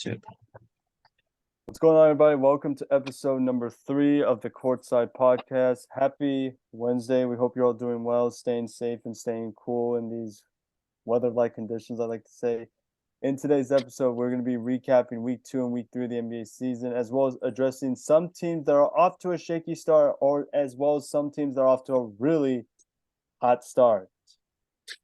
Too. What's going on, everybody? Welcome to episode number 3 of the Courtside podcast. Happy Wednesday. We hope you're all doing well, staying safe and staying cool in these weather-like conditions, I like to say. In today's episode, we're going to be recapping week 2 and week 3 of the NBA season, as well as addressing some teams that are off to a shaky start, or as well as some teams that are off to a really hot start.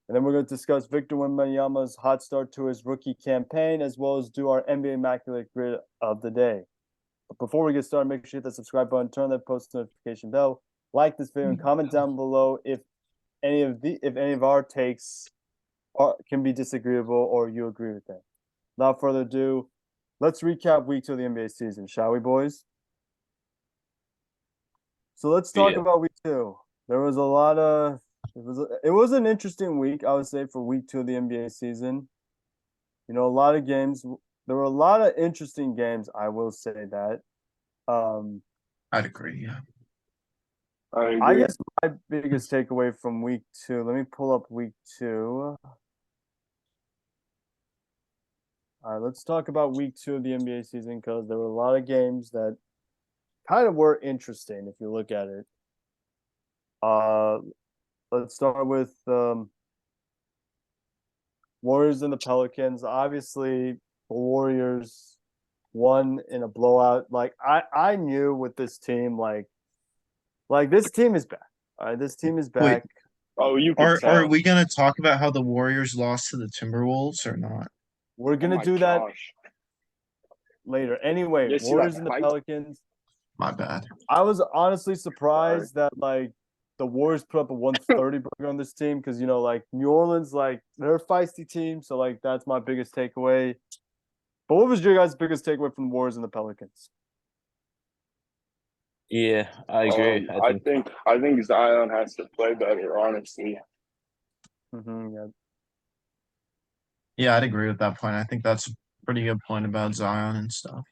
And then we're going to discuss Victor Wembanyama's hot start to his rookie campaign, as well as do our NBA Immaculate Grid of the day. But before we get started, make sure you hit the subscribe button, turn that post notification bell, like this video, and comment down below if any of our takes can be disagreeable or you agree with them. Without further ado, let's recap week 2 of the NBA season, shall we, boys? So let's talk about week 2. There was a lot of It was an interesting week, I would say, for week 2 of the NBA season. You know, a lot of games. There were a lot of interesting games, I will say that. I'd agree, yeah. I guess my biggest takeaway from week 2, let me pull up week 2. All right, let's talk about week 2 of the NBA season because there were a lot of games that kind of were interesting if you look at it. Let's start with Warriors and the Pelicans. Obviously, the Warriors won in a blowout. Like I knew with this team, like this team is back. All right, this team is back. Wait, are we gonna talk about how the Warriors lost to the Timberwolves or not? We're gonna do that later. Anyway, Warriors and the Pelicans. My bad. I was honestly surprised that the Warriors put up a 130 burger on this team because, you know, New Orleans, they're a feisty team. So, that's my biggest takeaway. But what was your guys' biggest takeaway from the Warriors and the Pelicans? Yeah, I agree. I think Zion has to play better, honestly. Yeah. Yeah, I'd agree with that point. I think that's a pretty good point about Zion and stuff.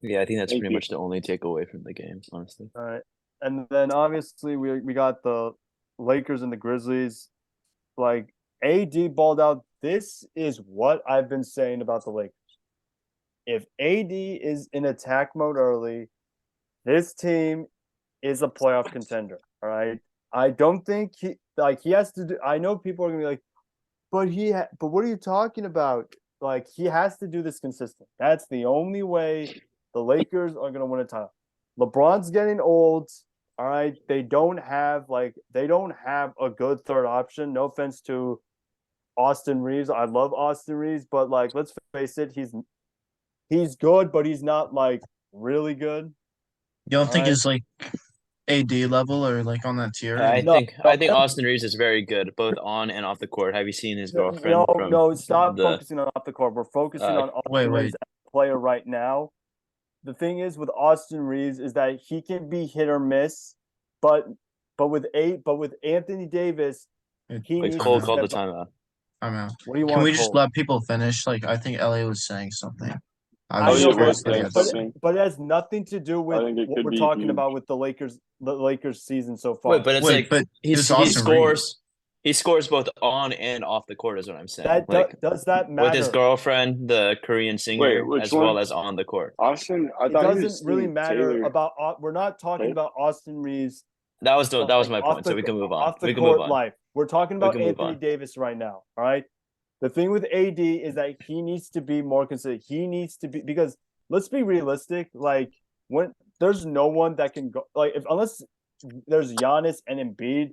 Yeah, I think that's pretty much the only takeaway from the game, honestly. All right. And then obviously we got the Lakers and the Grizzlies. AD balled out. This is what I've been saying about the Lakers. If AD is in attack mode early, this team is a playoff contender. All right. I don't think he has to do. I know people are gonna be like, but what are you talking about? He has to do this consistent. That's the only way the Lakers are gonna win a title. LeBron's getting old. All right. They don't have a good third option. No offense to Austin Reeves. I love Austin Reeves, but let's face it, he's good, but he's not really good. You don't think he's AD level or on that tier? I think Austin Reeves is very good, both on and off the court. Have you seen his girlfriend? No, stop focusing on off the court. We're focusing on Austin Reeves as a player right now. The thing is with Austin Reeves is that he can be hit or miss, but with Anthony Davis, he needs Cole called the timeout. I'm out. What do you want? Can we just let people finish? I think Elliot was saying something. But it has nothing to do with what we're talking about with the Lakers season so far. Wait, but he scores both on and off the court is what I'm saying. Does that matter? With his girlfriend, the Korean singer, well as on the court. Austin, it doesn't really matter about. We're not talking about Austin Reeves. That was my point. So we can move on. Off the court life. We're talking about Anthony Davis right now. All right. The thing with AD is that he needs to be more consistent. He needs to be, because let's be realistic. When there's no one that can go, unless there's Giannis and Embiid,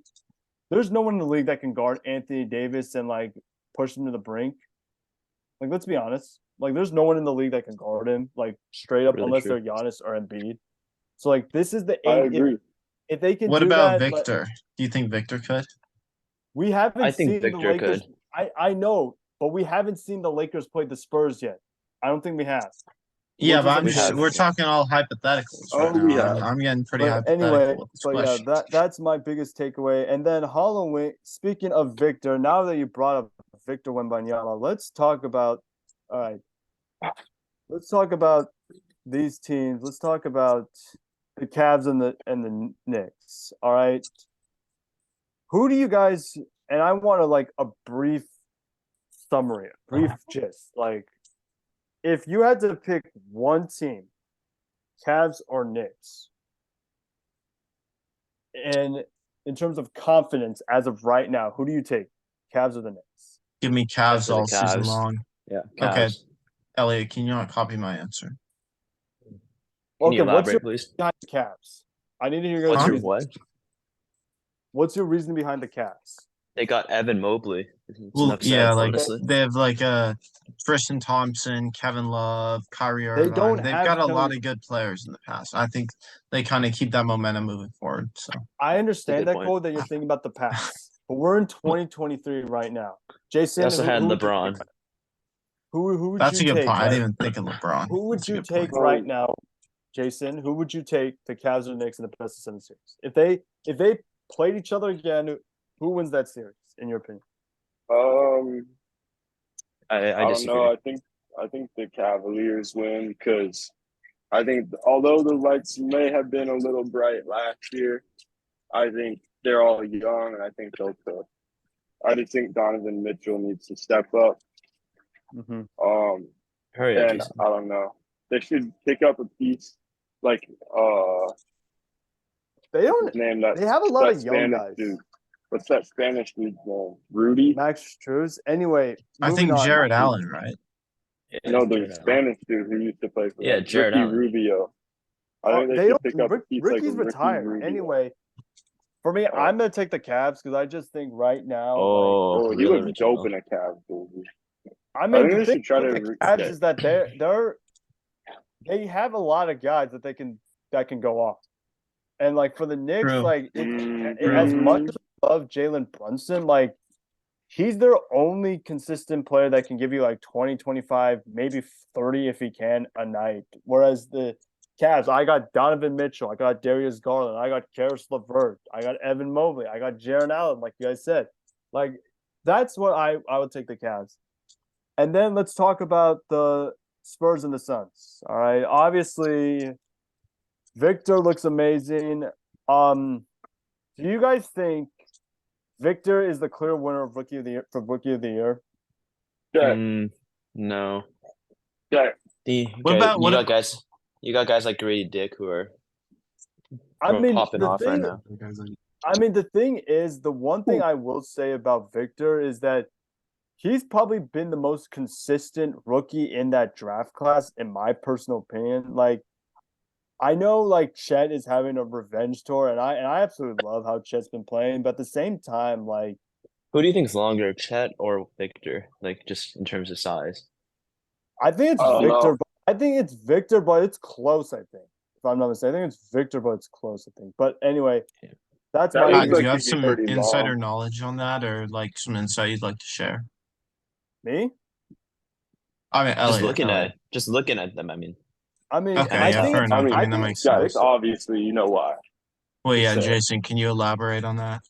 there's no one in the league that can guard Anthony Davis and push him to the brink. Let's be honest. There's no one in the league that can guard him straight up, unless they're Giannis or Embiid. So this is the. I agree. If they can. What about Victor? Do you think Victor could? We haven't seen Victor the Lakers. Could. I know, but we haven't seen the Lakers play the Spurs yet. I don't think we have. Yeah, but we're talking all hypotheticals right now. Yeah. I'm getting pretty hypothetical anyway, with this question. Yeah, that's my biggest takeaway. And then Halloween, speaking of Victor, now that you brought up Victor Wembanyama, let's talk about these teams. Let's talk about the Cavs and the Knicks. All right. Who do you guys, and I want a brief summary, brief gist. if you had to pick one team, Cavs or Knicks, and in terms of confidence as of right now, who do you take? Cavs or the Knicks? Give me Cavs Definitely all season Cavs. long. Yeah, Okay. Cavs. Elliot, can you not copy my answer? Can you Okay, what's your elaborate, please? behind the Cavs? I need to hear your What's your reason. what? What's your reason behind the Cavs? They got Evan Mobley. It's Well, enough said, yeah, like honestly. they have like Tristan Thompson, Kevin Love, Kyrie They Irving. don't They've have got a Kevin- lot of good players in the past. I think they kind of keep that momentum moving forward. So I understand good that, point. Cole, that you're thinking about the past, but we're in 2023 right now. Jason, They also had would you LeBron. take? Who would that's you a good take? point. I didn't even think of LeBron. Who would That's a you good take point. right now, Jason? Who would you take, the Cavs or the Knicks in the best of 7 series? If they played each other again, who wins that series in your opinion? I I don't disagree. know. I think the Cavaliers win because I think although the lights may have been a little bright last year, I think they're all young, and I think they'll cook. I just think Donovan Mitchell needs to step up. Mm-hmm. Hurry up, And Jason. I don't know. They should pick up a piece like They don't. his name that They have a lot that of young Spanish guys. dude. What's that Spanish dude's name? Rudy? Max Struz. Anyway, I moving think on. Jared Allen, right? Yeah, No, the Jared Allen. Spanish dude who used to play for Yeah, them. Jared Ricky Allen. Rubio. I think they They should don't. pick up a piece Ricky's like retired. Ricky Rubio. Anyway, for me, I'm gonna take the Cavs because I just think right now, Oh, he really looks dope original. in a Cavs jersey. I mean, think the they thing should try with to the Cavs yeah. is that they have a lot of guys that can go off, and like for the Knicks, True. like Mhm. as much as I love Jalen Brunson, like he's their only consistent player that can give you like 20, 25, maybe 30 if he can a night. Whereas the Cavs, I got Donovan Mitchell, I got Darius Garland, I got Karis LeVert, I got Evan Mobley, I got Jaron Allen, like you guys said. Like that's what I would take the Cavs. And then let's talk about the Spurs and the Suns. All right. Obviously, Victor looks amazing. Do you guys think Victor is the clear winner of Rookie of the Year for Rookie of the Year? Yeah. No. Yeah. You got guys like Grady Dick who are popping the off right thing, now. the thing is, the one thing I will say about Victor is that he's probably been the most consistent rookie in that draft class, in my personal opinion. Like, I know like Chet is having a revenge tour, and I absolutely love how Chet's been playing, but at the same time, like, Who do you think's longer, Chet or Victor? Like just in terms of size. I think it's I don't Victor. know. I think it's Victor, but it's close. I think, if I'm not mistaken, I think it's Victor, but it's close. I think. But anyway, that's That my is Do you like have some pretty insider long. knowledge on that, or like some insight you'd like to share? me. I mean, Elliot. Just looking at them. I mean, Okay, I yeah, think fair enough. I mean, I mean, that makes yeah, sense. it's obviously you know why. Well, yeah, So- Jason, can you elaborate on that?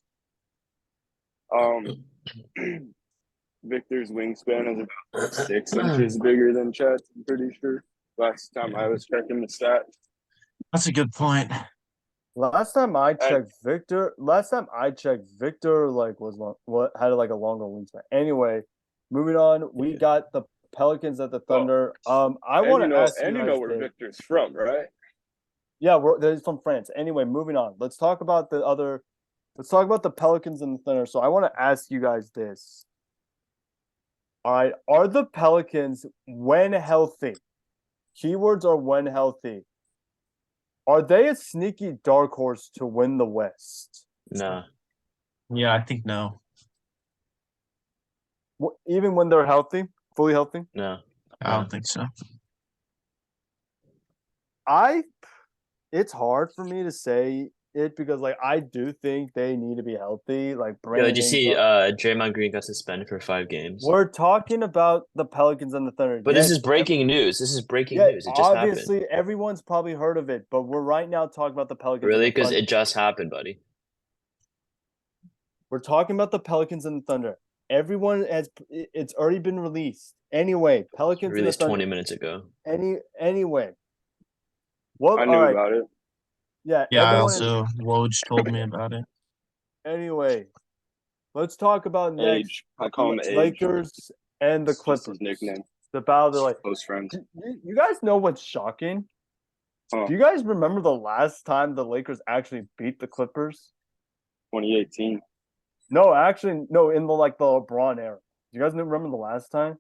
Victor's wingspan is about 6 inches bigger than Chet's, I'm pretty sure. Last time I was checking the stats. That's a good point. Last time I checked, Victor like was had like a longer wingspan. Anyway, moving on, we got the Pelicans at the Thunder. I want to ask you guys where this. Victor's from, right? Yeah, they're from France. Anyway, moving on. Let's talk about the Pelicans and the Thunder. So I want to ask you guys this. All right, are the Pelicans, when healthy, keywords are when healthy, are they a sneaky dark horse to win the West? no. Yeah, I think no. Even when they're healthy, fully healthy? No. I don't think so. It's hard for me to say it because like I do think they need to be healthy. Like Yeah, Brandon. did you see Draymond Green got suspended for 5 games? We're talking about the Pelicans and the Thunder. But this is breaking news. This is breaking news. It just obviously, happened. everyone's probably heard of it, but we're right now talking about the Pelicans. Really? And the Because Thunder. it just happened, buddy. We're talking about the Pelicans and the Thunder. It's already been released. Anyway, Pelicans Released and the Thunder. 20 minutes ago. Anyway. What? I knew about it. Yeah. Yeah, Woj told me about it. Anyway, let's talk about next. Age. I call him Age. Lakers and the It's just Clippers. his nickname. The battle, they're like, Close friends. you guys know what's shocking? Huh. Do you guys remember the last time the Lakers actually beat the Clippers? 2018. No, actually, no, in the LeBron era. Do you guys remember the last time?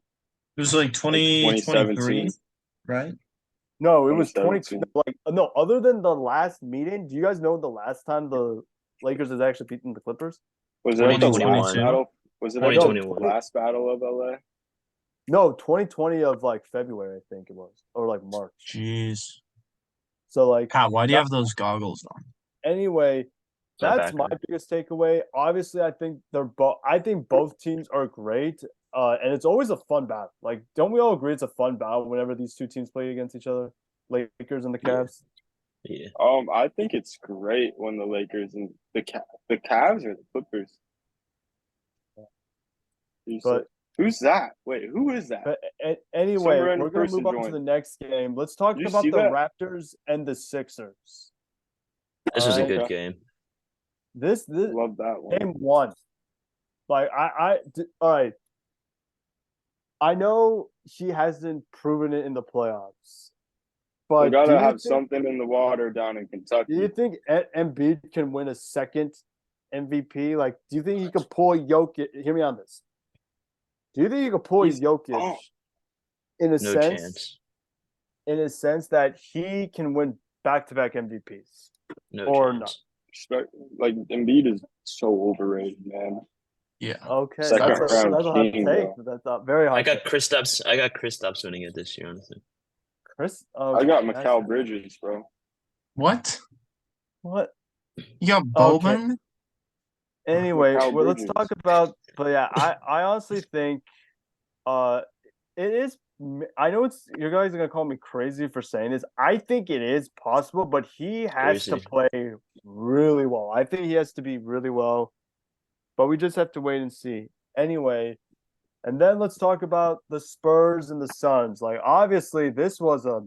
It was like 2023, right? No, it was 2017. no, other than the last meeting, do you guys know the last time the Lakers has actually beaten the Clippers? Was it the 2021. last battle? Was it 2021. the last battle of LA? No, 2020 of February, I think it was, or March. Jeez. So Pat, why do you have those goggles on? Anyway, My that's my backer. biggest takeaway. Obviously, I think both teams are great, and it's always a fun battle. Don't we all agree it's a fun battle whenever these two teams play against each other, Lakers and the Cavs? Yeah. I think it's great when the Lakers and the Cavs or the Clippers. But who's that? Wait, who is that? Anyway, Some random we're gonna move person on to joined. the next game. Let's talk Did you about see the that? Raptors and the Sixers. This was a Alright. good Okay. game. This Love that one. game one. All right. I know he hasn't proven it in the playoffs, but We do gotta you have think, something in the water down in Kentucky. do you think Embiid can win a second MVP? Do you think he could pull Jokic? Hear me on this. Do you think he could pull He's- Jokic in a No sense? chance. In a sense that he can win back-to-back MVPs, No or chance. Embiid is so overrated, man. Yeah. Okay, Second that's round a hot king, take. bro. That's a very hot. I got take. Kristaps winning it this year, honestly. Chris. I got that's- Mikal Bridges, bro. What? What? You got Boban? Anyway, Mikal let's Bridges. talk about. But yeah, I honestly think, it is. I know you guys are gonna call me crazy for saying this. I think it is possible, but he has to Crazy. play really well. I think he has to be really well, but we just have to wait and see. Anyway, and then let's talk about the Spurs and the Suns. Obviously, this was a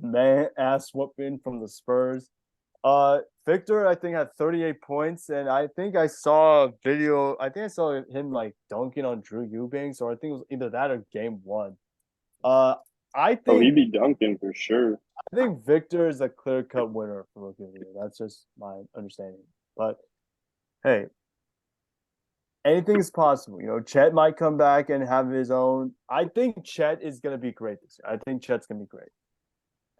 man ass whooping from the Spurs. Victor, I think, had 38 points, and I think I saw a video. I think I saw him dunking on Drew Eubanks, or I think it was either that or game one. I He'd think be dunking for sure. Victor is a clear-cut winner for Rookie of the Year. That's just my understanding. But hey, anything is possible. Chet might come back and have his own. I think Chet is going to be great this year. I think Chet's going to be great.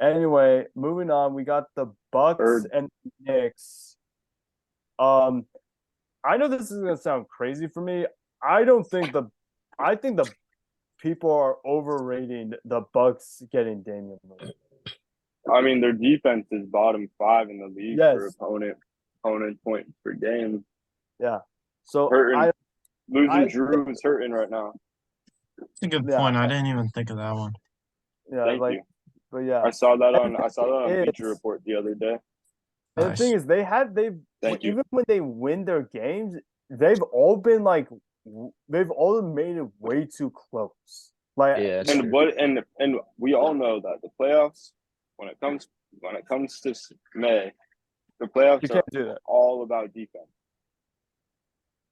Anyway, moving on, we got the Bucks Bird. and Knicks. I know this is going to sound crazy for me. I think the people are overrating the Bucks getting Damian Lillard. I mean, their defense is bottom 5 in the league for Yes. opponent points per game. Yeah. So Hurting. Losing I- Drew is hurting right now. That's a good Yeah. point. I didn't even think of that one. yeah, Thank you. but yeah. I saw that on It's- Bleacher Report the other day. And the Nice. thing is, Thank you. even when they win their games, they've all been they've all made it way too close. Yeah, that's And true. and we all know that the playoffs, when it comes to May, the playoffs you are can't do that. all about defense.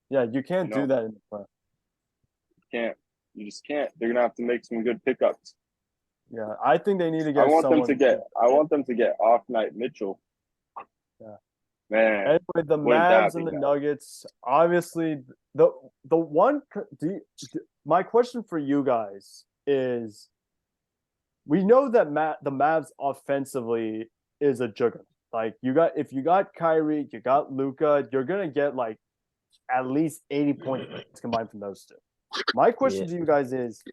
Yeah, you can't No. do that in the playoffs. You just can't. They're gonna have to make some good pickups. Yeah, I think they need to get I want someone. them to get off night Mitchell. Yeah. Man, Anyway, the wouldn't that Mavs be and the nice? Nuggets. Obviously, the one. My question for you guys is: we know that the Mavs offensively is a juggernaut. If you got Kyrie, you got Luka, you're gonna get at least 80 points combined from those two. My question to you guys is: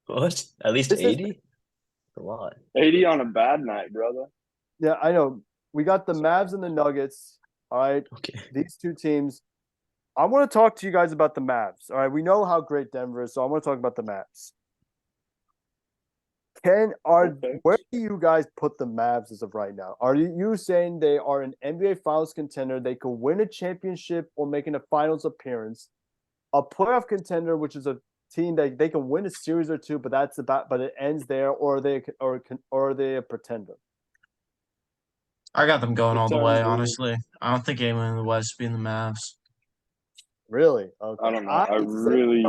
What? At least This is- 80? A lot. 80 on a bad night, brother. yeah, I know we got the Mavs and the Nuggets. All right, Okay. these two teams. I want to talk to you guys about the Mavs. All right, we know how great Denver is, so I want to talk about the Mavs. Okay. Where do you guys put the Mavs as of right now? Are you saying they are an NBA Finals contender? They could win a championship or making a Finals appearance, a playoff contender, which is a team that they can win a series or two, but it ends there, or are they a pretender? I got them going all the way, Pretender. honestly. I don't think anyone in the West being the Mavs. Really? Okay. I don't know. I really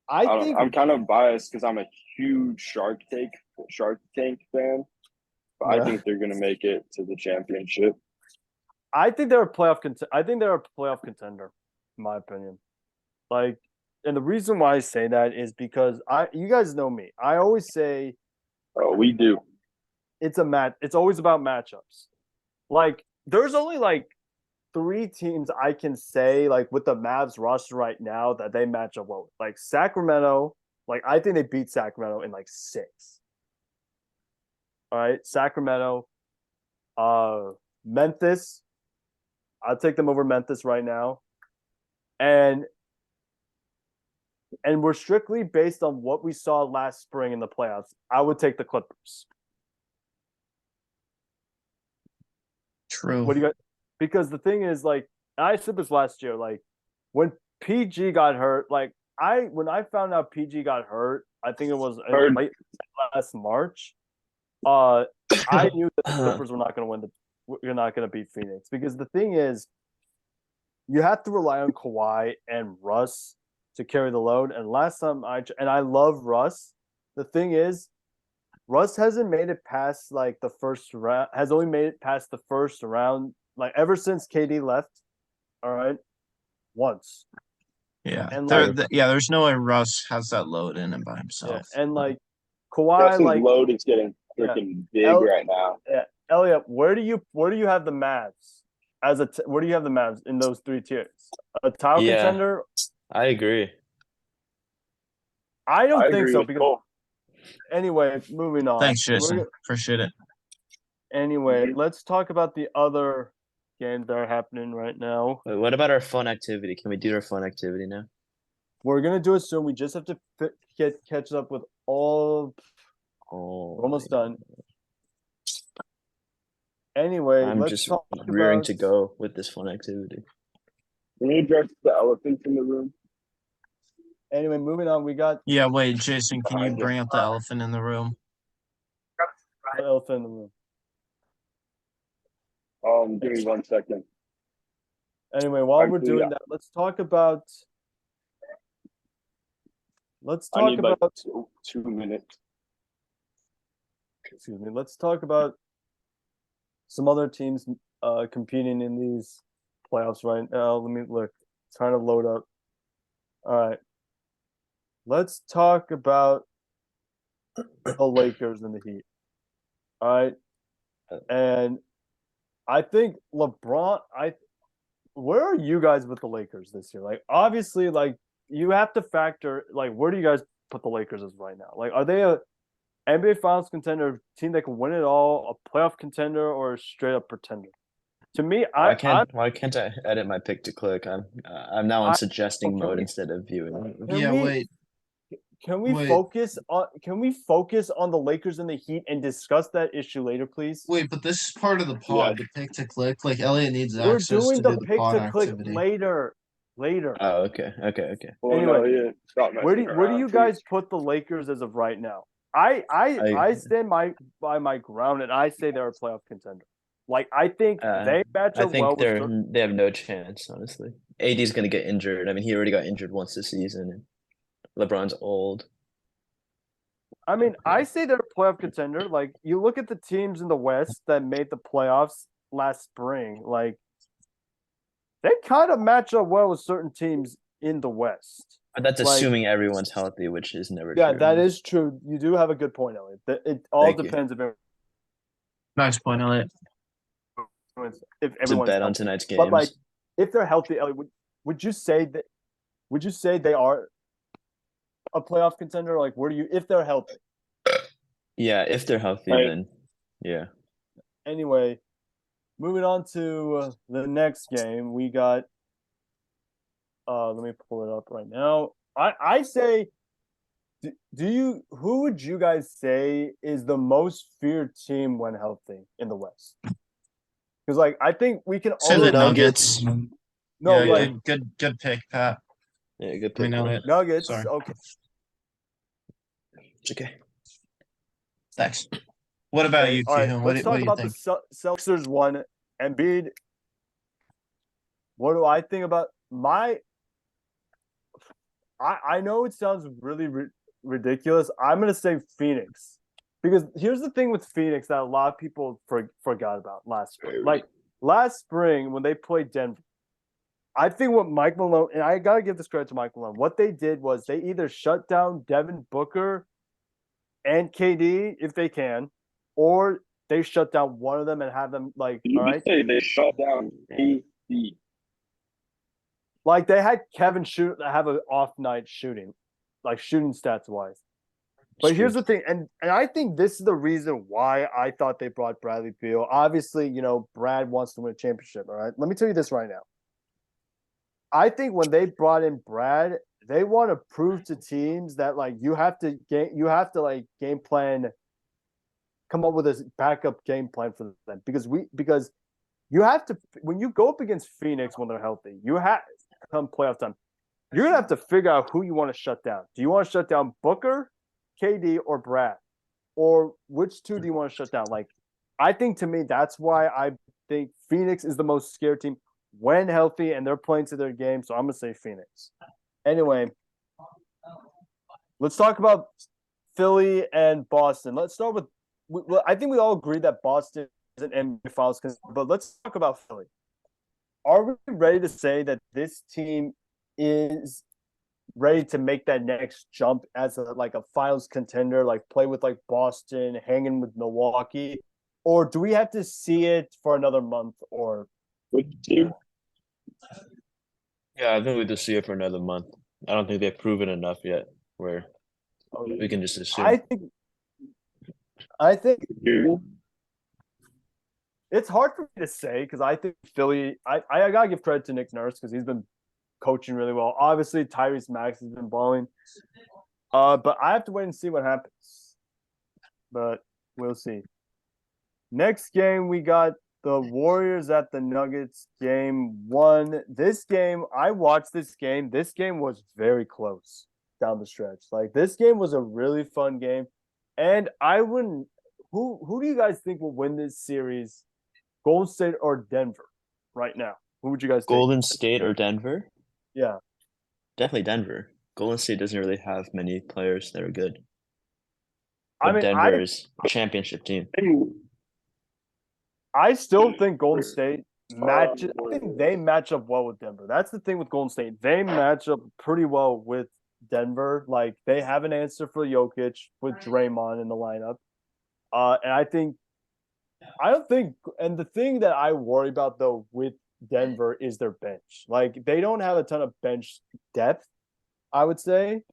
I think I'm kind of biased because I'm a huge Shark Tank fan. But I Yeah. think they're gonna make it to the championship. I think they're a playoff contender, in my opinion. Like, and the reason why I say that is because you guys know me. I always say Oh, we do. it's always about matchups. Like, there's only like 3 teams I can say, like, with the Mavs roster right now that they match up well with. Like Sacramento, like I think they beat Sacramento in like 6. All right, Sacramento, Memphis. I'll take them over Memphis right now. And we're strictly based on what we saw last spring in the playoffs. I would take the Clippers. True. What do you got? Because the thing is, like, I said this last year, like, when PG got hurt, like, when I found out PG got hurt, I think it was late last March. I knew that the Clippers were not going to win you're not going to beat Phoenix, because the thing is, you have to rely on Kawhi and Russ to carry the load. And last time I love Russ. The thing is, Russ hasn't made it past like the first round. Has only made it past the first round, like ever since KD left. All right, once. Yeah. And there's no way Russ has that load in him by himself. Yeah, and like Kawhi, Russ's like load is getting freaking big right now. Yeah, Elliot, where do you have the Mavs where do you have the Mavs in those 3 tiers? A title contender? I agree. I don't think agree so with because Cole. anyway, moving on. Thanks, Jason. Appreciate it. Anyway, let's talk about the other games that are happening right now. Wait, what about our fun activity? Can we do our fun activity now? We're gonna do it soon. We just have to catch up with all. Oh, we're almost done. Anyway, I'm let's just talk rearing about... to go with this fun activity. Can you address the elephant in the room? Anyway, moving on. We got Yeah, wait, Jason, can you bring up the elephant in the room? the elephant in the room. Give me 1 second. Anyway, while we're doing that, let's talk about. I need like 2 minutes. Excuse me. Let's talk about some other teams competing in these playoffs right now. Let me look. It's trying to load up. All right. Let's talk about the Lakers and the Heat. All right. And I think LeBron, where are you guys with the Lakers this year? Like, obviously, like, you have to factor, like, where do you guys put the Lakers as right now? Like, are they a NBA Finals contender, team that can win it all, a playoff contender, or a straight up pretender? To me, why can't I edit my pick to click? I'm now on suggesting mode instead of viewing. Wait. Can we focus on the Lakers and the Heat and discuss that issue later, please? Wait, but this is part of the pod, the pick to click. Like, Elliot needs We're access doing to the do the pick pod to click activity. later. Oh, okay. Well, Anyway, where do you guys please. put the Lakers as of right now? I stand by my ground and I say they're a playoff contender. Like, I think they match up well. They have no chance, honestly. AD's gonna get injured. I mean, he already got injured once this season, and LeBron's old. I mean, I say they're a playoff contender. Like, you look at the teams in the West that made the playoffs last spring, like, they kind of match up well with certain teams in the West. But that's Like, assuming everyone's healthy, which is never true. Yeah, that is true. You do have a good point, Elliot. It all depends Nice point, Elliot. if It's a everyone's bet on healthy. tonight's games. But, like, if they're healthy, Elliot, would you say they are a playoff contender? Like, if they're healthy? Yeah, if they're healthy, then yeah. Anyway, moving on to the next game, we got. Let me pull it up right now. I say, who would you guys say is the most feared team when healthy in the West? Because, like, I think we can all the Nuggets. No, yeah, like, good pick, Pat. Yeah, good pick. Nuggets. Sorry. Okay. It's okay. Thanks. What about you, All right, Keehan? let's talk about the Celtics one. Embiid. What do I think about I know it sounds really ridiculous. I'm gonna say Phoenix because here's the thing with Phoenix that a lot of people forgot about last spring. Like last spring when they played Denver, I think what Mike Malone, and I gotta give this credit to Mike Malone, what they did was they either shut down Devin Booker and KD if they can, or they shut down one of them and have them like, You all right, say they shut down KD. like they had Kevin have an off night shooting, like shooting stats wise. But here's the thing, and I think this is the reason why I thought they brought Bradley Beal. Obviously, Brad wants to win a championship. All right, let me tell you this right now. I think when they brought in Brad, they want to prove to teams that like you have to like game plan, come up with a backup game plan for them because you have to when you go up against Phoenix when they're healthy, you have come playoff time. You're gonna have to figure out who you want to shut down. Do you want to shut down Booker, KD, or Brad, or which two do you want to shut down? Like, I think to me that's why I think Phoenix is the most scared team when healthy and they're playing to their game. So I'm gonna say Phoenix. Anyway, let's talk about Philly and Boston. Let's start with. I think we all agree that Boston is an NBA Finals, but let's talk about Philly. Are we ready to say that this team is ready to make that next jump as a finals contender, like play with like Boston, hanging with Milwaukee, or do we have to see it for another month or? Which team? Yeah, I think we just see it for another month. I don't think they've proven enough yet where we can just assume. I think it's hard for me to say because I think Philly. I gotta give credit to Nick Nurse because he's been coaching really well. Obviously, Tyrese Maxey has been balling. But I have to wait and see what happens. But we'll see. Next game, we got the Warriors at the Nuggets, game 1. This game, I watched this game. This game was very close down the stretch. Like, this game was a really fun game. And I wouldn't – who do you guys think will win this series, Golden State or Denver right now? Who would you guys take? Golden State or Denver? Yeah. Definitely Denver. Golden State doesn't really have many players that are good. I But mean, Denver is a championship team. I still think Golden State I think they match up well with Denver. That's the thing with Golden State. They match up pretty well with Denver. Like, they have an answer for Jokic with Draymond in the lineup. And and the thing that I worry about, though, with Denver is their bench. Like, they don't have a ton of bench depth, I would say.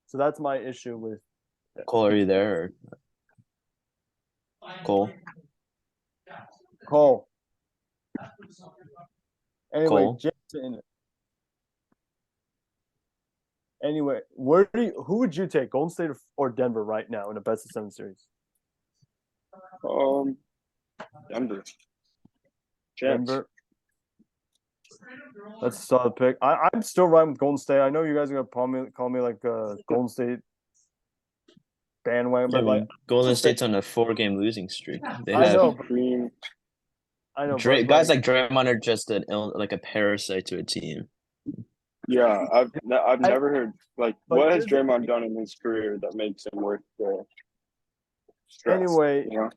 So that's my issue with Cole, are you there? Cole? Cole. Anyway, Cole. Jason. Anyway, who would you take, Golden State or Denver right now in a best of 7 series? Denver. Denver. That's a solid pick. I'm still riding with Golden State. I know you guys are gonna call me like a Golden State bandwagon, but Golden State's on a 4-game losing streak. They I have know. I know. guys like Draymond are just a parasite to a team. Yeah, I've never heard what has here's Draymond done in his career that makes him worth the stress? Anyway, you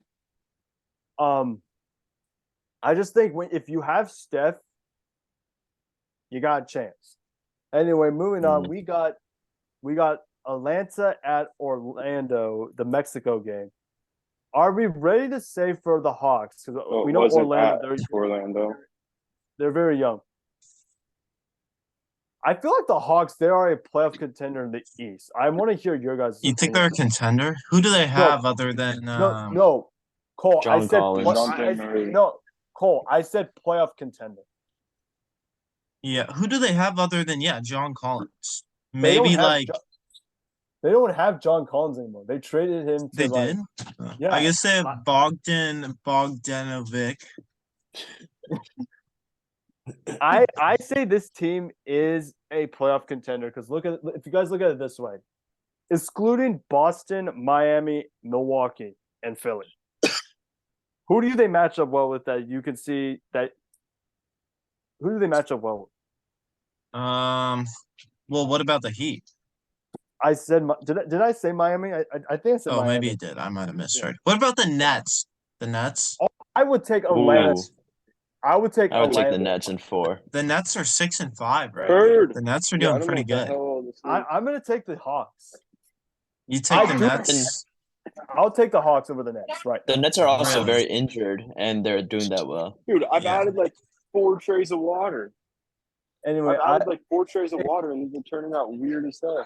know? I just think if you have Steph, you got a chance. Anyway, moving on, we got Atlanta at Orlando, the Mexico game. Are we ready to say for the Hawks? Because we know Orlando. They're very young. I feel like the Hawks, they are a playoff contender in the East. I want to hear your guys' You think they're a contender? Who do they have other than no, Cole, John I said Collins. Cole, I said playoff contender. Yeah, who do they have other than John Collins? They don't have John Collins anymore. They traded him to They did? Yeah. I guess they have Bogdanovic. I say this team is a playoff contender because if you guys look at it this way, excluding Boston, Miami, Milwaukee, and Philly, who do they match up well with that you can see that? Who do they match up well with? Well, what about the Heat? I said did I say Miami? I think I said Oh, Miami. maybe you did. I might have misheard. What about the Nets? The Nets? I would take Atlanta. Ooh, I would take I would take the Atlanta. Nets in 4. The Nets are 6-5, right? Third. The Nets are Yeah, I doing don't know pretty what the good. hell all this is. I'm gonna take the Hawks. You take the do Nets. I'll take the Hawks over the Nets. Right. The Nets are also Really? very injured, and they're doing that well. Dude, I've Yeah. added like 4 trays of water. Anyway, I've added like 4 trays of water, and they've been turning out weird as hell.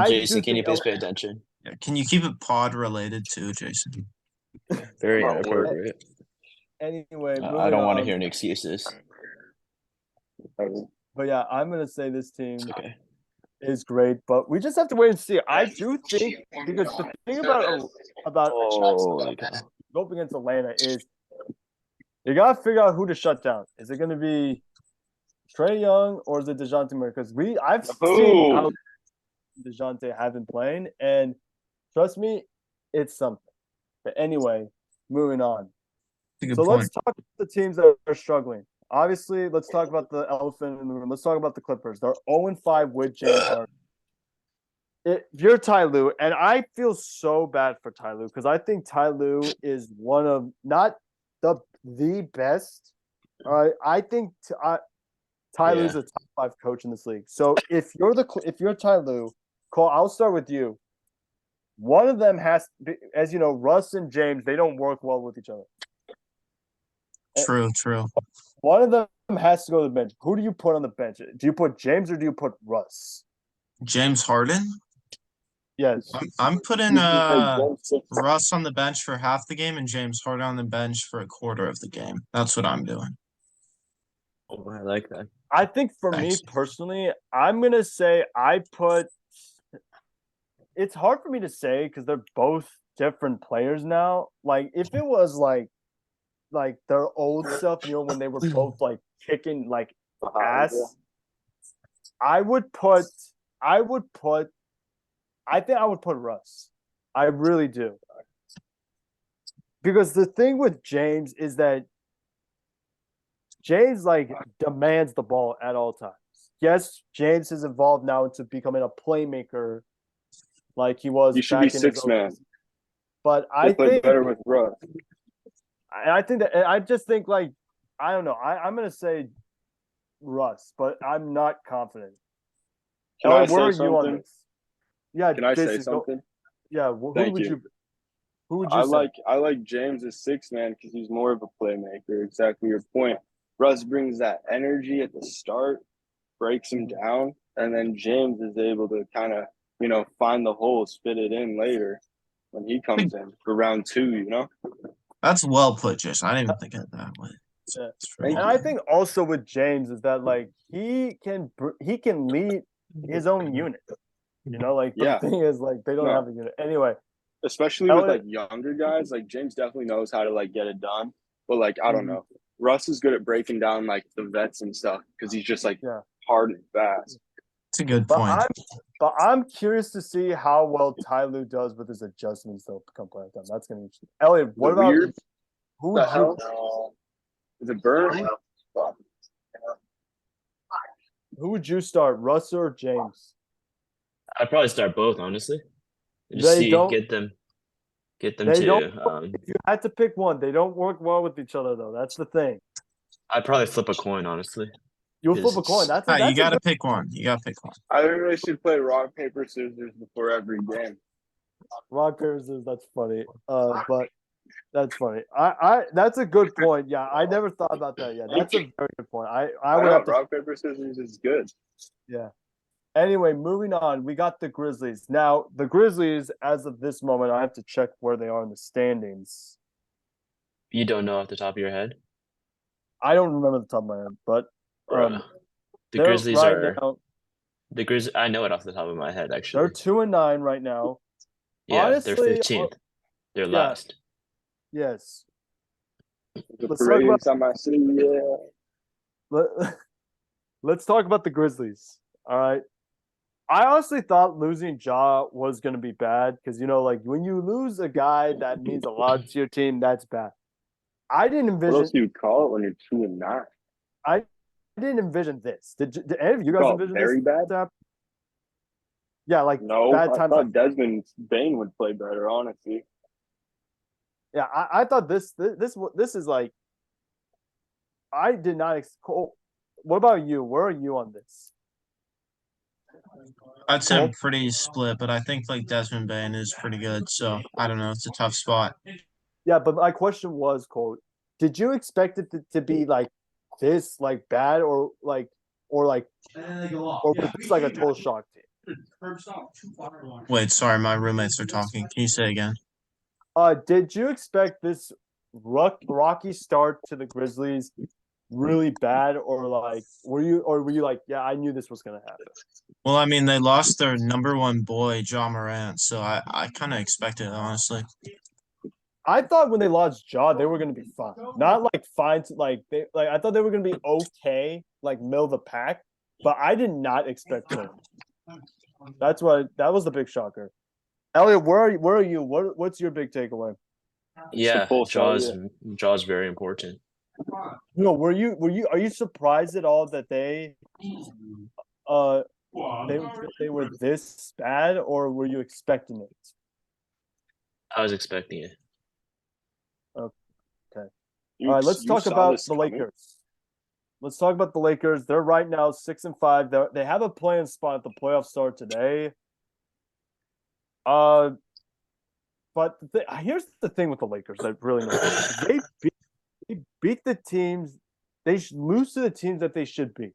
Jason, can you please pay attention? Yeah, can you keep it pod related too, Jason? Very I'm not worried. inappropriate. Anyway, I don't want to moving hear on. any excuses. But yeah, I'm gonna say this team It's okay. is great, but we just have to wait and see. I do think because the thing about Holy cow. going against Atlanta is you gotta figure out who to shut down. Is it gonna be Trae Young or is it DeJounte Murray? Because I've seen how DeJounte have been playing, and trust me, it's something. But anyway, moving on. That's a good So point. let's talk about the teams that are struggling. Obviously, let's talk about the elephant in the room. Let's talk about the Clippers. They're 0-5 with James Harden. If you're Ty Lue, and I feel so bad for Ty Lue because I think Ty Lue is one of not the best. All right, I think Ty Lue's a top 5 coach in this league. So if you're Ty Lue, Cole, I'll start with you. One of them has, as you know, Russ and James, they don't work well with each other. True. One of them has to go to the bench. Who do you put on the bench? Do you put James or do you put Russ? James Harden. Yes. I'm putting Russ on the bench for half the game and James Harden on the bench for a quarter of the game. That's what I'm doing. Oh, I like that. I think for me personally, I'm going to say it's hard for me to say because they're both different players now. Like if it was like their old stuff, you know, when they were both like kicking like ass, I think I would put Russ. I really do. Because the thing with James is that James like demands the ball at all times. Yes, James has evolved now into becoming a playmaker like he was. You should back be in 6 man. But I think better with Russ. I think that I just think like I don't know. I'm gonna say Russ, but I'm not confident. Can I say where are something? you on this? Yeah, Can I Jason, say something? who Thank would you. Who would you say? I like James as 6 man because he's more of a playmaker. Exactly your point. Russ brings that energy at the start, breaks him down, and then James is able to kind of, find the hole, spit it in later when he comes in for round 2, That's well put, Jason. I didn't even think of it that way. And I think also with James is that like he can lead his own unit. The thing is like they don't have a unit anyway. Especially with like younger guys, like James definitely knows how to like get it done. But like I don't know, Russ is good at breaking down like the vets and stuff because he's just like hard and fast. It's a good point. But I'm curious to see how well Ty Lue does with his adjustments though come playoff time. That's gonna be interesting. Elliot, what about weird? Who would you? Is it Burn? Who would you start, Russ or James? I'd probably start both, honestly. Get them They to. don't. If you had to pick one, they don't work well with each other though. That's the thing. I'd probably flip a coin, honestly. You'll flip a coin. That's you gotta pick one. You gotta pick one. I think they should play rock, paper, scissors before every game. Rock, paper, scissors. That's funny. But that's funny. I that's a good point. Yeah, I never thought about that. Yeah, that's a very good point. I would have to. Rock, paper, scissors is good. Yeah. Anyway, moving on. We got the Grizzlies. Now, the Grizzlies, as of this moment, I have to check where they are in the standings. You don't know off the top of your head? I don't remember the top of my head, but the Grizzlies right now, the Grizzlies. I know it off the top of my head, actually. They're 2-9 right now. Yeah, honestly, they're 15th. They're last. Yes. Let's talk about my city. Let's talk about the Grizzlies. All right. I honestly thought losing Ja was going to be bad because, like when you lose a guy that means a lot to your team, that's bad. I didn't envision. What else do you call it when you're 2-9? I didn't envision this. Did any of you guys envision very this? Bad? Yeah, like No, bad I times. thought Desmond Bain would play better, honestly. Yeah, I thought this is like I did not. What about you? Where are you on this? I'd say I'm Cole? pretty split, but I think like Desmond Bain is pretty good. So I don't know. It's a tough spot. Yeah, but my question was, Cole, did you expect it to be like this, like bad, or was this like a total shock to you? Wait, sorry, my roommates are talking. Can you say again? Did you expect this rocky start to the Grizzlies really bad, or were you like, yeah, I knew this was gonna happen? Well, I mean, they lost their number one boy, John Morant, so I kind of expected it, honestly. I thought when they lost Ja, they were gonna be fine. Not like fine, I thought they were gonna be okay, like middle of the pack, but I did not expect them. That was the big shocker. Elliot, where are you? What's your big takeaway? Yeah, full Jaw's very important. No, are you surprised at all that they they were this bad, or were you expecting it? I was expecting it. Okay. All right, let's talk saw about this the coming? Lakers. Let's talk about the Lakers. They're right now 6-5. They have a playing spot at the playoffs start today. But here's the thing with the Lakers that really knows. They beat the teams. They lose to the teams that they should beat.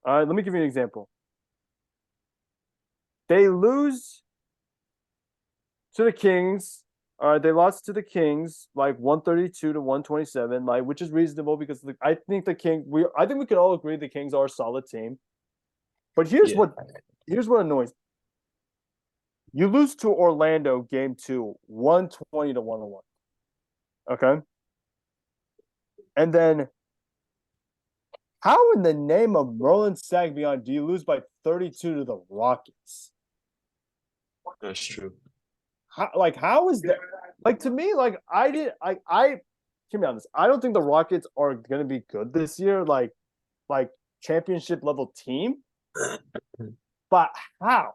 All right, let me give you an example. They lose to the Kings. All right, they lost to the Kings like 132 to 127, like, which is reasonable because I think we can all agree the Kings are a solid team. But here's what annoys me. You lose to Orlando game 2, 120 to 101. Okay. And then how in the name of Merlin Sagbion do you lose by 32 to the Rockets? That's true. How is that? Like, to me, like, I can be honest, I don't think the Rockets are gonna be good this year, like championship level team. But how?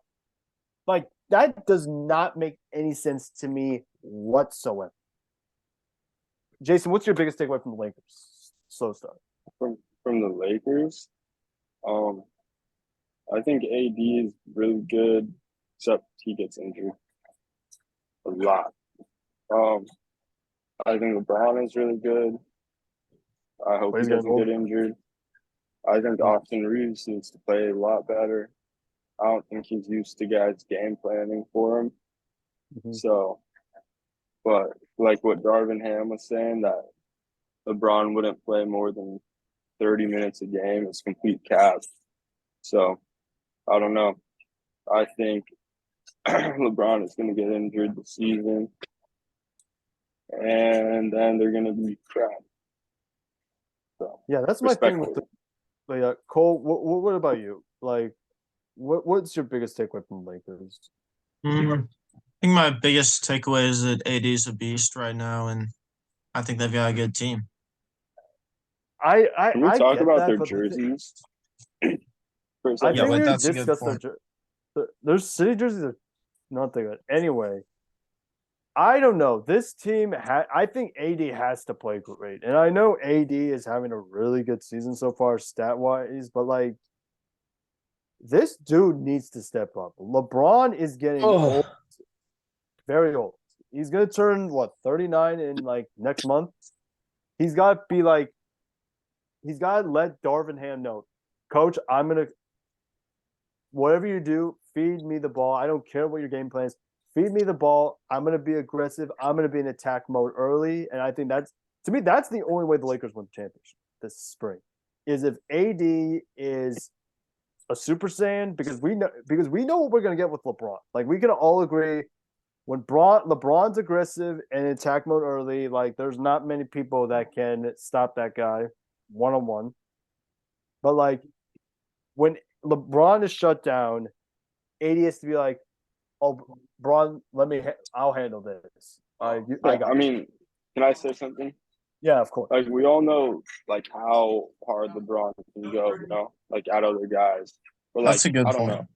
Like, that does not make any sense to me whatsoever. Jason, what's your biggest takeaway from the Lakers? Slow start. From the Lakers, I think AD is really good, except he gets injured a lot. I think LeBron is really good. I hope he doesn't get injured. I think Austin Reeves needs to play a lot better. I don't think he's used to guys game planning for him. Mm-hmm. So, but like what Darvin Ham was saying, that LeBron wouldn't play more than 30 minutes a game is complete cap. So, I don't know. I think LeBron is going to get injured this season, and then they're going to be crap. So, yeah, that's my thing with the Cole. What about you? Like, what's your biggest takeaway from the Lakers? I think my biggest takeaway is that AD is a beast right now, and I think they've got a good team. Can we talk about their but jerseys? I think Yeah, we but need that's to a good discuss point. their city jerseys are not that good. Anyway, I don't know. This team, I think AD has to play great, and I know AD is having a really good season so far, stat wise. But like, this dude needs to step up. LeBron is getting old, very old. He's gonna turn 39 in like next month. He's got to be like, he's got to let Darvin Ham know, Coach, I'm gonna, whatever you do, feed me the ball. I don't care what your game plan is. Feed me the ball. I'm going to be aggressive. I'm going to be in attack mode early. And I think that's the only way the Lakers win the championship this spring, is if AD is a Super Saiyan, because we know what we're going to get with LeBron. Like, we can all agree when LeBron's aggressive and in attack mode early, like, there's not many people that can stop that guy one-on-one. But like, when LeBron is shut down, AD has to be like, "Oh, Braun, I'll handle this." I mean, can I say something? Yeah, of course. Like, we all know, like, how hard LeBron can go, like, at other guys. But, like, That's a good I don't point.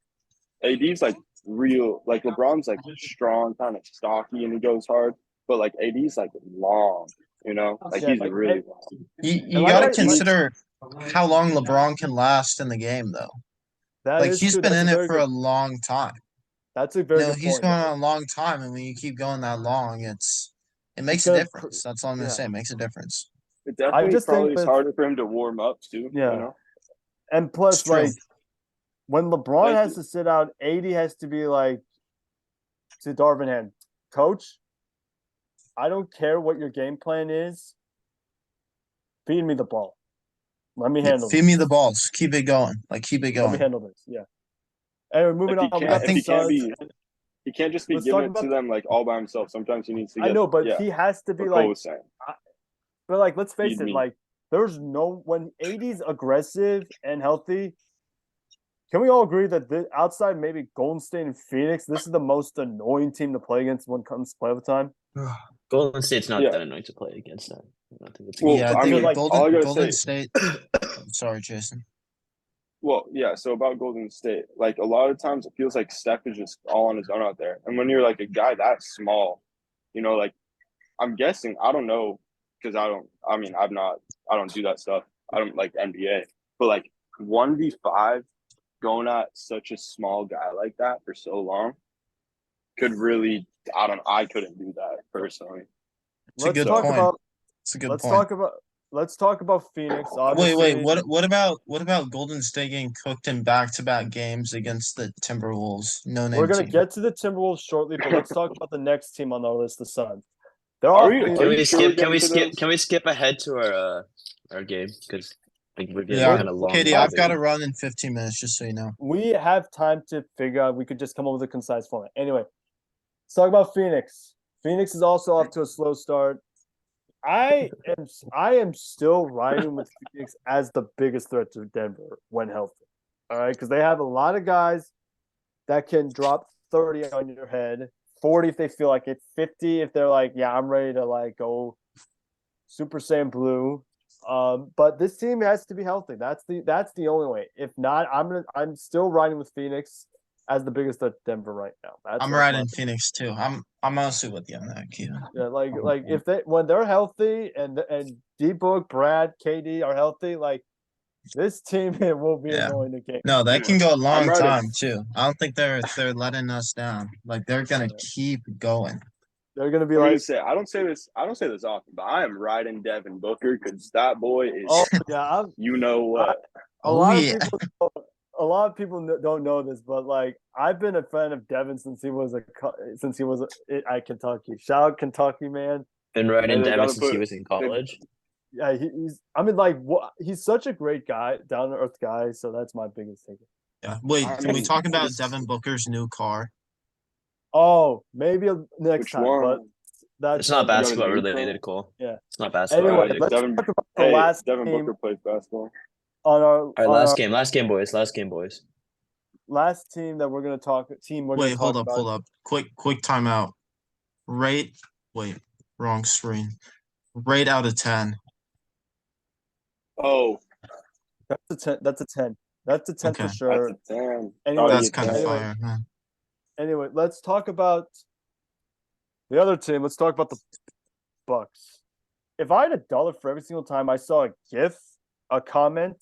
know. AD's, like, real. Like LeBron's like strong, kind of stocky, and he goes hard. But like AD's like long, like Yeah, he's like, really long. You like got to I- like- consider how long LeBron can last in the game, though. that Like is he's true. been That's in a it very for a good. long time. That's a very good He's point. going on a long time, and when you keep going that long, it makes a gonna difference. That's all I'm gonna yeah. say. It makes a difference. It I definitely just think probably is with harder for him to warm up too. Yeah. And plus, It's true. like when LeBron Like- has to sit out, AD has to be like to Darvin Ham, coach. I don't care what your game plan is. Feed me the ball. Let me handle Feed this. me the balls. Keep it going. Like keep it Let me going. handle this. Yeah. Anyway, moving If on. he We got can't, the if he can't Suns. be, he can't just be Let's giving talk it about to them like all by himself. Sometimes he needs to get. I know, but yeah, he has to be what like. Cole was saying. But like, let's face Feed it. me. Like, there's no when AD's aggressive and healthy. Can we all agree that outside maybe Golden State and Phoenix, this is the most annoying team to play against when it comes to playoff time? Golden State's not Yeah. that annoying to play against them. I don't think it's Well, Yeah, I I think mean, like, all I gotta Golden say, State. Sorry, Jason. well, yeah. So about Golden State, like a lot of times it feels like Steph is just all on his own out there, and when you're like a guy that small, like I'm guessing, I don't know, because I don't do that stuff. I don't like NBA, but like 1v5 going at such a small guy like that for so long could really, I couldn't do that personally. It's a Let's good talk point. about. It's a good Let's point. talk about Phoenix. Wait, Obviously, what about Golden State getting cooked in back-to-back games against the Timberwolves? No name we're gonna team. get to the Timberwolves shortly, but let's talk about the next team on our list, the Suns. They're Are off. we- Can are we you sure skip? we're Can we getting to skip? those? Can we skip ahead to our game because we're getting Yeah, kind of long. Katie, with I've it. got to run in 15 minutes, just so you know. We have time to figure out. We could just come up with a concise format. Anyway, let's talk about Phoenix. Phoenix is also off to a slow start. I am still riding with Phoenix as the biggest threat to Denver when healthy. All right, because they have a lot of guys that can drop 30 on your head, 40 if they feel like it, 50 if they're like, yeah, I'm ready to like go Super Saiyan Blue. But this team has to be healthy. That's the only way. If not, I'm still riding with Phoenix as the biggest at Denver right now. I'm riding Phoenix too. I'm mostly with you on that, Keaton. Yeah, like if when they're healthy and D-Book, Brad, KD are healthy, like this team will be Yeah. annoying to game. No, they can go a long riding. time too. I don't think they're letting us down. Like they're gonna keep going. They're gonna be I'm like, gonna say I don't say this often, but I am riding Devin Booker because that boy is. oh yeah, You know what? a lot of people don't know this, but like I've been a fan of Devin since he was at Kentucky. Shout out Kentucky, man. Been riding Hey, they Devin gotta since he put- was in college. Yeah, he's. I mean, like, he's such a great guy, down to earth guy. So that's my biggest thing. Yeah. Wait, I can we mean, talk about this- Devin Booker's new car? Oh, maybe next Which time, one? but that's It's not got a basketball new related, pro? Cole. Yeah. It's not basketball Anyway, related. let's Devin- talk about the Hey, last Devin team Booker plays basketball. on our All right, last game, boys. Last game, boys. last team that we're gonna talk. Wait, hold up. Quick timeout. Rate. Wait, wrong screen. Rate out of 10. Oh, That's a 10. That's a 10. That's a 10 Okay. for sure. that's a 10. Anyway, That's get kind of that. anyway. fire. Huh? Anyway, let's talk about the other team. Let's talk about the Bucks. If I had $1 for every single time I saw a GIF, a comment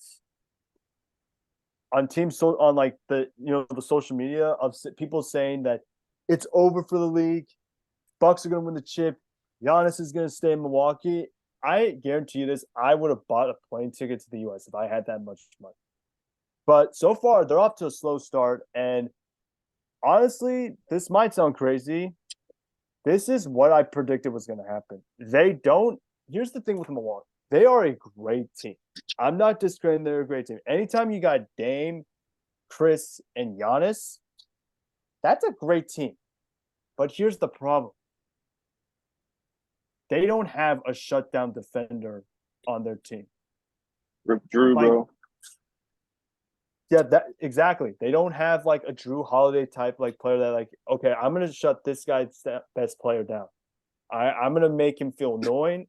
on on like the social media of people saying that it's over for the league, Bucks are going to win the chip, Giannis is going to stay in Milwaukee, I guarantee you this, I would have bought a plane ticket to the U.S. if I had that much money. But so far, they're off to a slow start, and honestly, this might sound crazy. This is what I predicted was going to happen. Here's the thing with Milwaukee. They are a great team. I'm not discrediting they're a great team. Anytime you got Dame, Chris, and Giannis, that's a great team. But here's the problem. They don't have a shutdown defender on their team. Rip Drew, Like- bro. Yeah, that exactly. They don't have like a Drew Holiday type like player that like, okay, I'm gonna shut this guy's best player down. I'm gonna make him feel annoyed.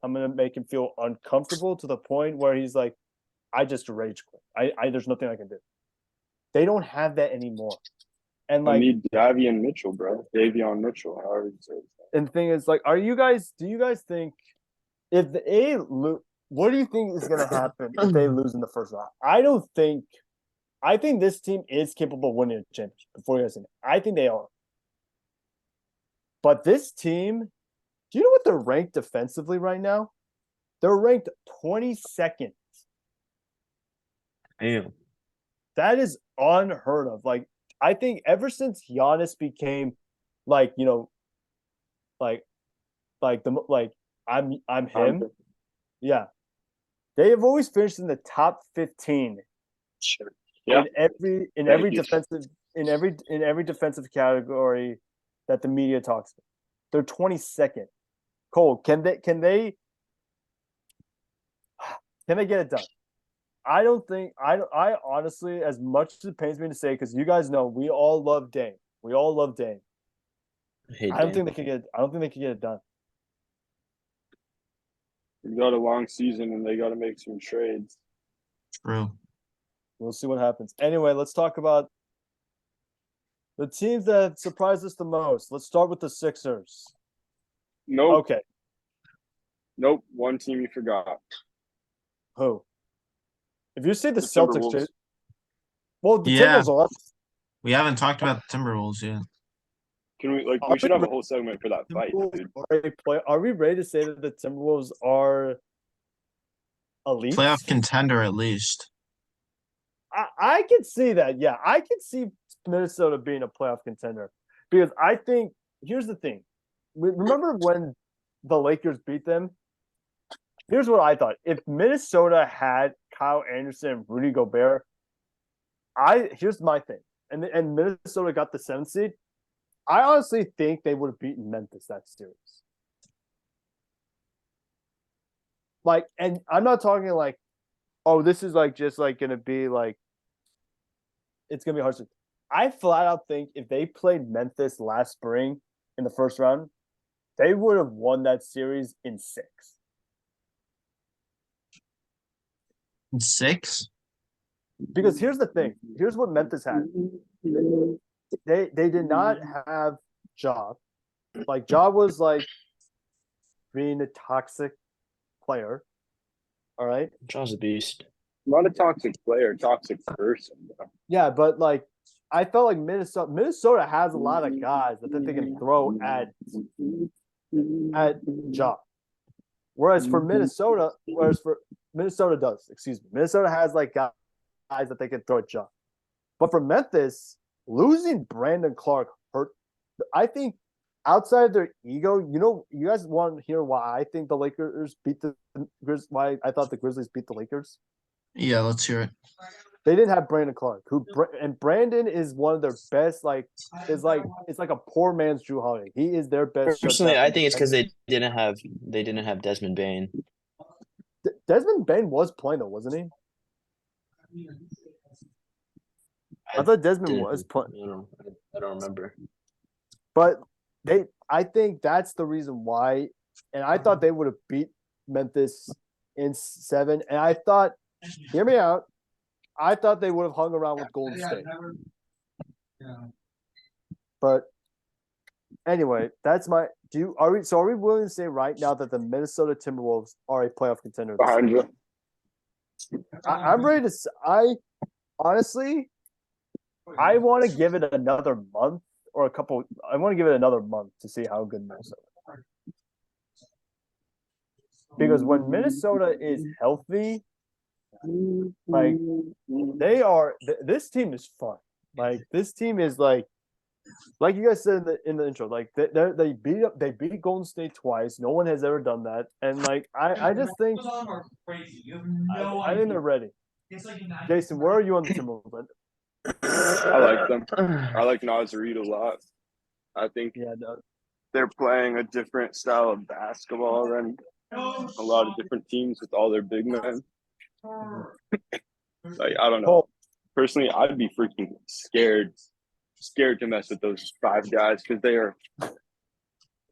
I'm gonna make him feel uncomfortable to the point where he's like, I just rage quit. There's nothing I can do. They don't have that anymore. And I like, need Davion Mitchell, bro. Davion Mitchell, however you say it. and the thing is, like, do you guys think if the what do you think is going to happen if they lose in the first round? I think this team is capable of winning a championship before you guys think. I think they are. But this team, do you know what they're ranked defensively right now? They're ranked 22nd. Damn. That is unheard of. Like, I think ever since Giannis became like, you know, like I'm him. Yeah. They have always finished in the top 15 Sure. Yeah. in every defensive category that the media talks about. They're 22nd. Cole, can they get it done? I don't think I honestly, as much as it pains me to say, because you guys know we all love Dame. We all love Dame. I don't think they can get it done. We got a long season and they got to make some trades. True. We'll see what happens. Anyway, let's talk about the teams that surprised us the most. Let's start with the Sixers. Nope. Okay. Nope. One team you forgot. Who? If you say the Timberwolves. Celtics, well, the Yeah. Timberwolves are up. We haven't talked about the Timberwolves yet. Can we we should have a whole segment for that fight, dude. Are we ready to say that the Timberwolves are elite? Playoff contender at least. I can see that. Yeah, I can see Minnesota being a playoff contender because I think here's the thing. Remember when the Lakers beat them? Here's what I thought. If Minnesota had Kyle Anderson and Rudy Gobert, here's my thing. And Minnesota got the 7th seed. I honestly think they would have beaten Memphis that series. Like, and I'm not talking like, oh, this is like just like gonna be like it's gonna be hard. I flat out think if they played Memphis last spring in the first round, they would have won that series in 6. 6? Because here's the thing. Here's what Memphis had. They did not have Ja. Like Ja was like being a toxic player. All right. Ja's a beast. Not a toxic player, toxic person. Bro. Yeah, but like I felt like Minnesota has a lot of guys that they can throw at Ja. Whereas Minnesota has like guys that they can throw at Ja. But for Memphis, losing Brandon Clark hurt. I think outside of their ego, you guys want to hear why I think the Lakers beat why I thought the Grizzlies beat the Lakers? Yeah, let's hear it. They didn't have Brandon Clark, and Brandon is one of their best. Like, it's like a poor man's Drew Holiday. He is their best. Personally, I think it's because they didn't have Desmond Bane. Desmond Bane was playing though, wasn't he? I thought Desmond was playing. I don't remember. But I think that's the reason why, and I thought they would have beat Memphis in 7, and I thought, hear me out, I thought they would have hung around with Golden State. But anyway, that's my. Are we willing to say right now that the Minnesota Timberwolves are a playoff contender? Behind you. I'm ready to. I honestly, I want to give it another month or a couple. I want to give it another month to see how good Minnesota is. Because when Minnesota is healthy, like they are, this team is fun. Like this team is like you guys said in the intro, like they beat Golden State twice. No one has ever done that, and like I just think I think they're ready. Jason, where are you on the Timberwolves? I like them. I like Naz Reid a lot. I think they're playing a different style of basketball than a lot of different teams with all their big men. Like I don't know. Personally, I'd be freaking scared to mess with those 5 guys because they are.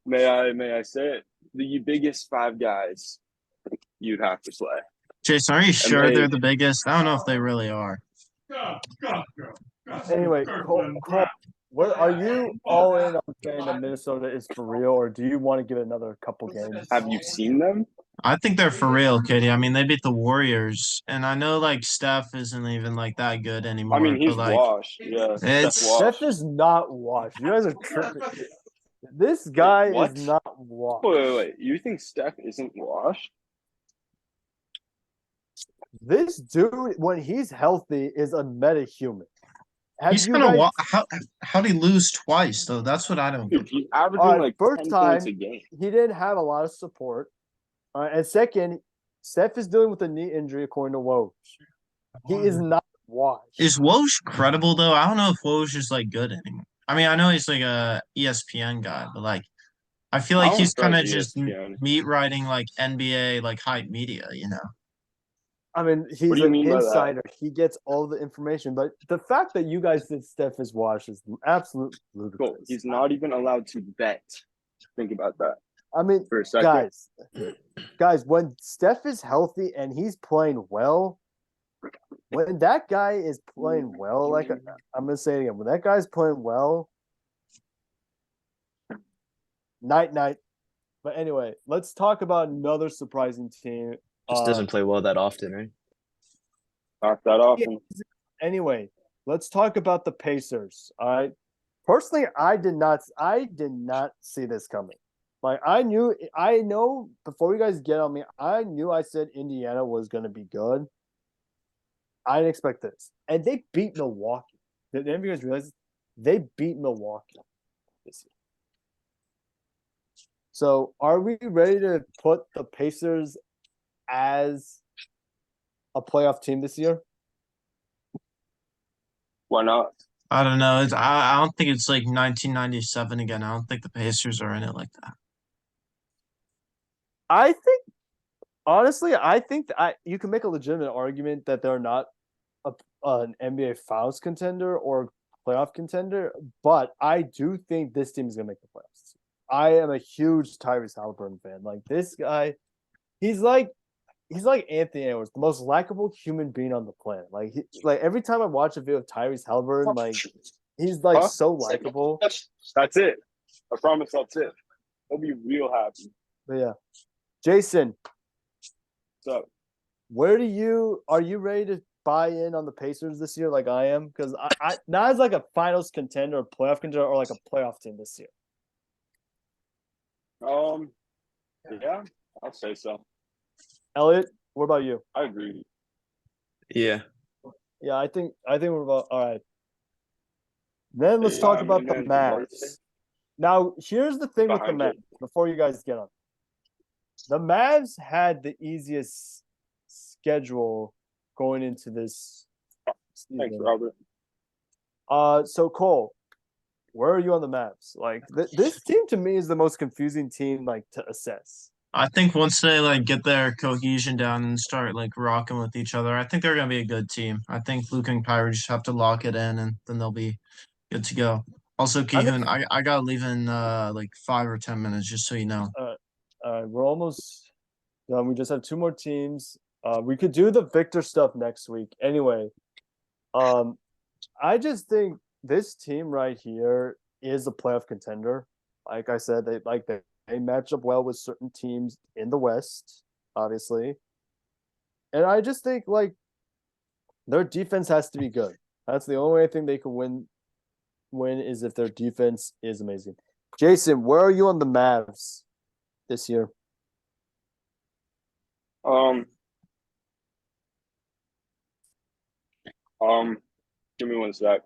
May I say it? The biggest 5 guys you'd have to play. Jason, are you sure they're the biggest? I don't know if they really are. Anyway, Cole, What are you all in on saying that Minnesota is for real, or do you want to give it another couple games? Have you seen them? I think they're for real, Katie. I mean, they beat the Warriors, and I know like Steph isn't even like that good anymore. I mean, he's but like washed. Yeah, it's Steph washed. Steph is not washed. You guys are tripping. This guy what? is not washed. Wait. You think Steph isn't washed? This dude, when he's healthy, is a metahuman. he's gonna how'd he lose twice though? That's what I don't Dude, get. he's averaging like first 10 time points a game. he didn't have a lot of support, and second, Steph is dealing with a knee injury according to Woj. He is not washed. Is Woj credible though? I don't know if Woj is like good anymore. I mean, I know he's like a ESPN guy, but like I feel like I he's don't kind of trust just ESPN. meat writing like NBA like hype media, you know. I mean, What he's do you an mean by that? insider. He gets all the information. But the fact that you guys did Steph is washed is absolute ludicrous. Cool. He's not even allowed to bet. Think about that I mean, for a second. guys, when Steph is healthy and he's playing well, when that guy is playing well, like I'm gonna say it again, when that guy's playing well, night. But anyway, let's talk about another surprising team. Just doesn't play well that often, right? Not that often. Anyway, let's talk about the Pacers. All right. Personally, I did not see this coming. Like I know before you guys get on me, I knew I said Indiana was gonna be good. I didn't expect this. And they beat Milwaukee. Did any of you guys realize they beat Milwaukee this year? So are we ready to put the Pacers as a playoff team this year? Why not? I don't know. I don't think it's like 1997 again. I don't think the Pacers are in it like that. I think, honestly, you can make a legitimate argument that they're not an NBA Finals contender or playoff contender, but I do think this team is going to make the playoffs. I am a huge Tyrese Halliburton fan. Like this guy, he's like Anthony Edwards, the most likable human being on the planet. Like every time I watch a video of Tyrese Halliburton, like he's like so likable. That's it. I promise that's it. He'll be real happy. But yeah, Jason, So are you ready to buy in on the Pacers this year like I am? Because I not as like a finals contender, or playoff contender, or like a playoff team this year. yeah, I'll say so. Elliot, what about you? I agree. Yeah. Yeah, I think we're about all right. Then let's talk about the Mavs. Now, here's the thing with the Mavs before you guys get on. The Mavs had the easiest schedule going into this season. Thanks, Robert. So Cole, where are you on the Mavs? Like this team to me is the most confusing team like to assess. I think once they like get their cohesion down and start like rocking with each other, I think they're gonna be a good team. I think Luke and Kyrie just have to lock it in, and then they'll be good to go. Also, Kihun, I gotta leave in like 5 or 10 minutes, just so you know. We're almost done. We just have 2 more teams. We could do the Victor stuff next week. Anyway, I just think this team right here is a playoff contender. Like I said, they match up well with certain teams in the West, obviously. And I just think like their defense has to be good. That's the only way I think they can win is if their defense is amazing. Jason, where are you on the Mavs this year? Give me one sec.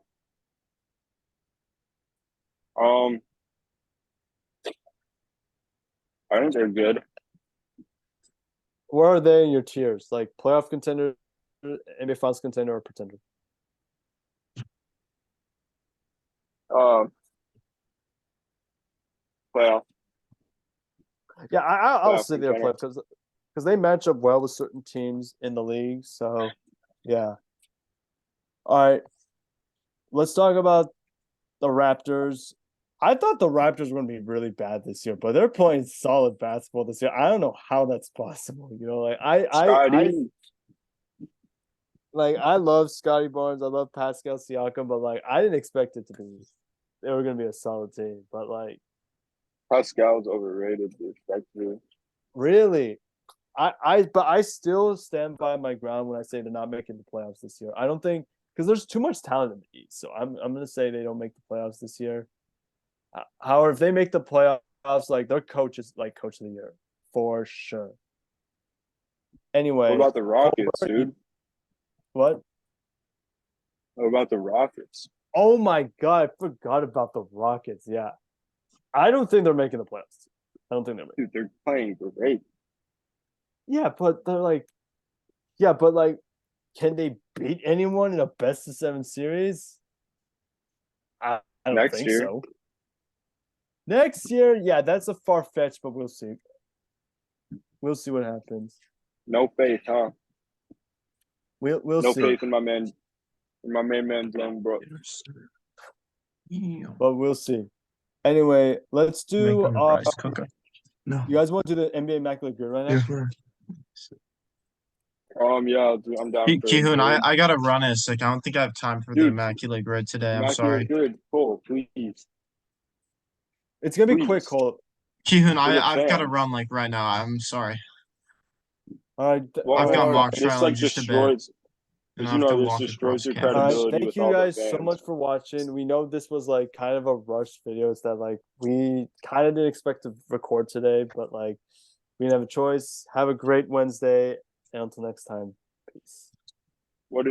I think they're good. Where are they in your tiers? Like playoff contender, NBA Finals contender, or pretender? Playoff. Yeah, I'll Playoff say they're contender. playoff because they match up well with certain teams in the league. So, yeah. All right, let's talk about the Raptors. I thought the Raptors were going to be really bad this year, but they're playing solid basketball this year. I don't know how that's possible. You know, like I love Scotty Barnes. I love Pascal Siakam, but like I didn't expect it to be they were gonna be a solid team, but like Pascal's overrated, respectfully. really, but I still stand by my ground when I say they're not making the playoffs this year. I don't think because there's too much talent in the East, so I'm gonna say they don't make the playoffs this year. However, if they make the playoffs, like their coach is like coach of the year for sure. Anyway, What about the Rockets, dude? What? What about the Rockets? Oh my god, I forgot about the Rockets. Yeah, I don't think they're making the playoffs. I don't think they're making. Dude, they're playing great. Yeah, but can they beat anyone in a best of 7 series? I don't Next think year. so. Next year, yeah, that's a far fetch, but we'll see. We'll see what happens. No faith, huh? We'll No see. faith in my main man, Dylan Brooks. But we'll see. Anyway, let's do. Make a rice cooker. No. You guys want to do the NBA Immaculate Grid right now? Yeah, I'm down for it. Kihun, I gotta run it. Like I don't think I have time for the Dude, Immaculate Grid today. I'm Immaculate sorry. Good, Cole, please. It's gonna be Please. quick, Cole. Kihun, the I've gotta fans. run like right now. I'm sorry. All right. Well, I've got mock this trial like just a bit. destroys. And Because I you have to know this walk destroys across your campus. All right, credibility thank with you all the guys so fans. much for watching. We know this was like kind of a rushed video. It's that like we kind of didn't expect to record today, but like we didn't have a choice. Have a great Wednesday, and until next time, peace.